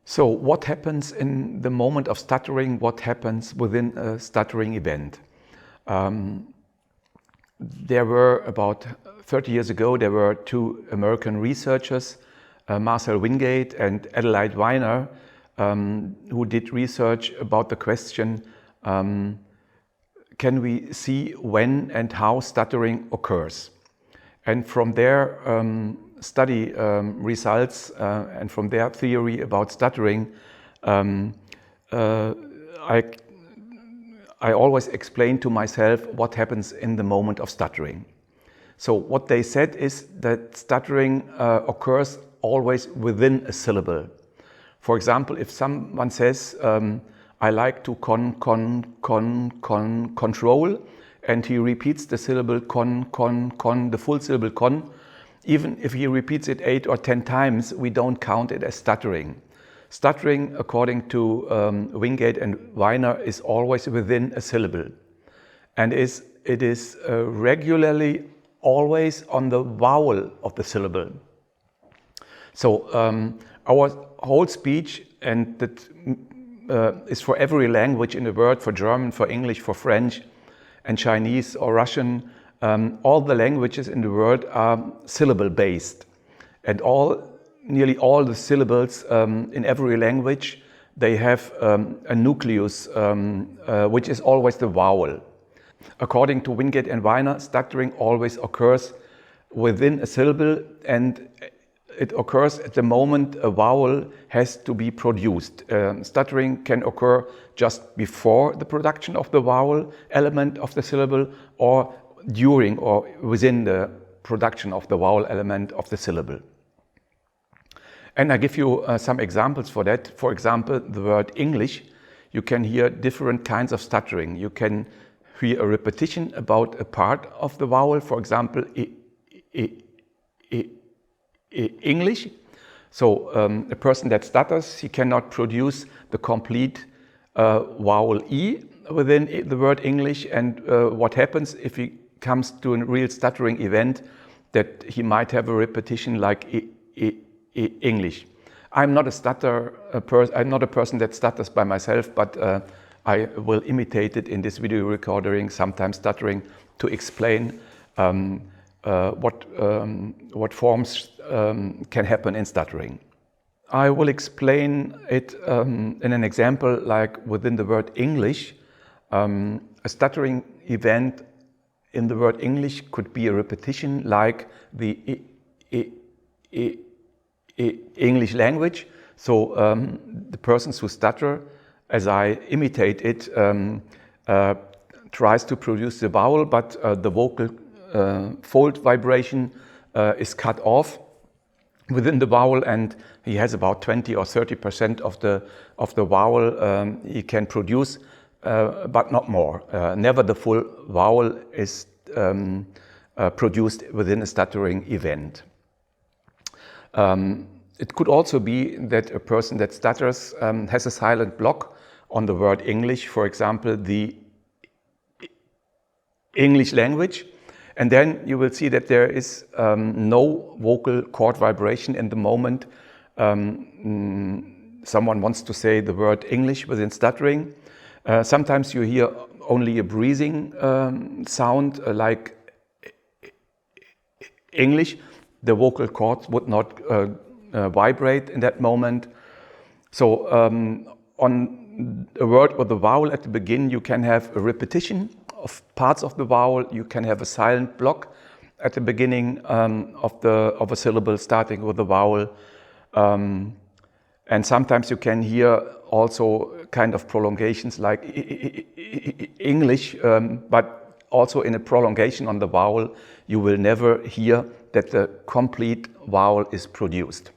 So what happens in the moment of stuttering? What happens within a stuttering event? There were about 30 years ago, there were two American researchers, Marcel Wingate and Adelaide Weiner, who did research about the question, can we see when and how stuttering occurs? And from their study results and from their theory about stuttering, I always explain to myself what happens in the moment of stuttering. So what they said is that stuttering occurs always within a syllable. For example, if someone says, I like to control, and he repeats the syllable the full syllable con, even if he repeats it 8 or 10 times, we don't count it as stuttering. Stuttering, according to Wingate and Weiner, is always within a syllable, and it is regularly always on the vowel of the syllable. So our whole speech, and that is for every language in the world, for German, for English, for French and Chinese or Russian, all the languages in the world are syllable based, and nearly all the syllables in every language, they have a nucleus which is always the vowel. According to Wingate and Weiner, stuttering always occurs within a syllable, and it occurs at the moment a vowel has to be produced. Stuttering can occur just before the production of the vowel element of the syllable, or during or within the production of the vowel element of the syllable. And I give you some examples for that. For example, the word English, you can hear different kinds of stuttering. You can hear a repetition about a part of the vowel, for example, English. So a person that stutters, he cannot produce the complete vowel E within the word English. And what happens if he comes to a real stuttering event, that he might have a repetition like English. I'm not a stutterer, I'm not a person that stutters by myself, but I will imitate it in this video recording, sometimes stuttering, to explain what forms can happen in stuttering. I will explain it in an example like within the word English. A stuttering event in the word English could be a repetition like the English language. So the persons who stutter, as I imitate it, tries to produce the vowel, but the vocal fold vibration is cut off within the vowel, and he has about 20 or 30% of the vowel he can produce, but not more. Never the full vowel is produced within a stuttering event. It could also be that a person that stutters has a silent block on the word English, for example, the English language, and then you will see that there is no vocal cord vibration in the moment someone wants to say the word English within stuttering. Sometimes you hear only a breathing sound like English. The vocal cords would not vibrate in that moment. So on a word with a vowel at the beginning, you can have a repetition of parts of the vowel. You can have a silent block at the beginning of a syllable starting with a vowel. And sometimes you can hear also kind of prolongations like English, but also in a prolongation on the vowel, you will never hear that the complete vowel is produced.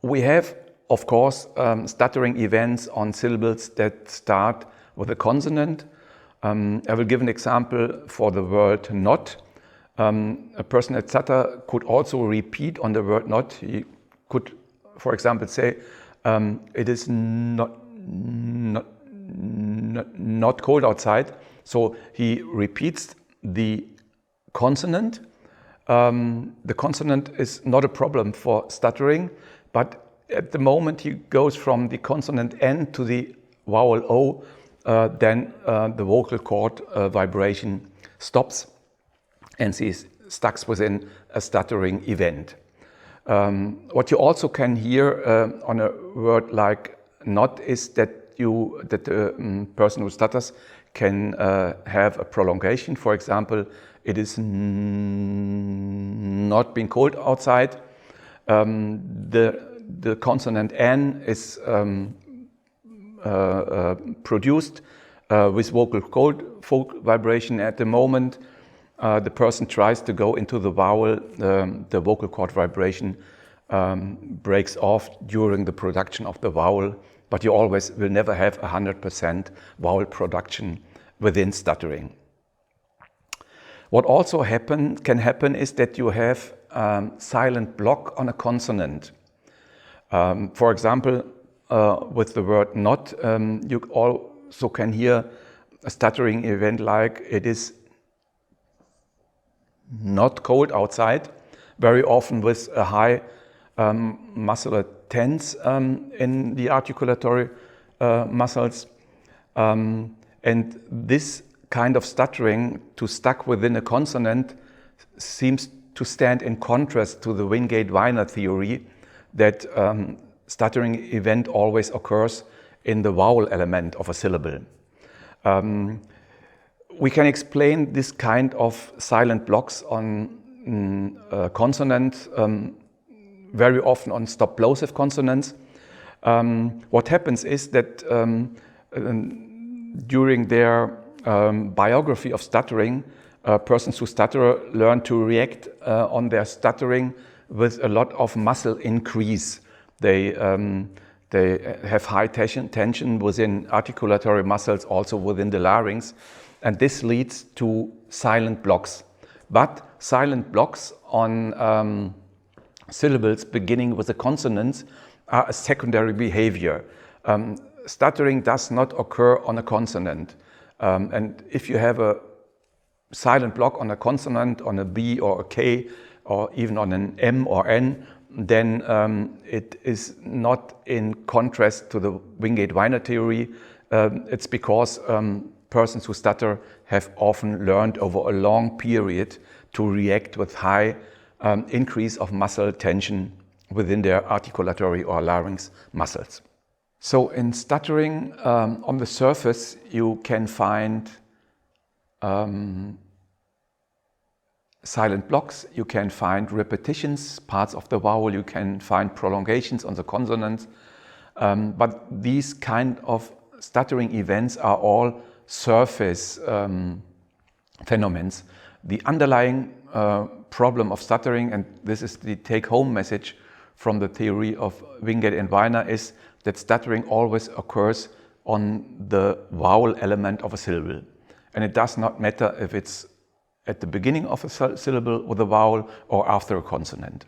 We have, of course, stuttering events on syllables that start with a consonant. I will give an example for the word not. A person that stutters could also repeat on the word not. He could, for example, say, it is not cold outside. So he repeats the consonant. The consonant is not a problem for stuttering but at the moment he goes from the consonant N to the vowel O, then the vocal cord vibration stops and he's stuck within a stuttering event. What you also can hear on a word like not is that the person who stutters can have a prolongation. For example, it is not being cold outside. The consonant N is produced with vocal vibration. At the moment the person tries to go into the vowel, the vocal cord vibration breaks off during the production of the vowel, but you always will never have 100% vowel production within stuttering. What also can happen is that you have silent block on a consonant. For example, with the word not, you also can hear a stuttering event like it is not cold outside, very often with a high muscular tense in the articulatory muscles. And this kind of stuttering to stuck within a consonant seems to stand in contrast to the Wingate-Weiner theory that stuttering event always occurs in the vowel element of a syllable. We can explain this kind of silent blocks on consonant very often on stop-plosive consonants. What happens is that during their biography of stuttering, persons who stutter learn to react on their stuttering with a lot of muscle increase. They have high tension within articulatory muscles, also within the larynx, and this leads to silent blocks. But silent blocks on syllables beginning with a consonant are a secondary behavior. Stuttering does not occur on a consonant. And if you have a silent block on a consonant, on a B or a K, or even on an M or N, then it is not in contrast to the Wingate-Weiner theory. It's because persons who stutter have often learned over a long period to react with high increase of muscle tension within their articulatory or larynx muscles. So in stuttering, on the surface you can find silent blocks, you can find repetitions, parts of the vowel, you can find prolongations on the consonants, but these kind of stuttering events are all surface phenomena. The underlying problem of stuttering, and this is the take-home message from the theory of Wingate and Weiner, is that stuttering always occurs on the vowel element of a syllable. And it does not matter if it's at the beginning of a syllable with a vowel or after a consonant.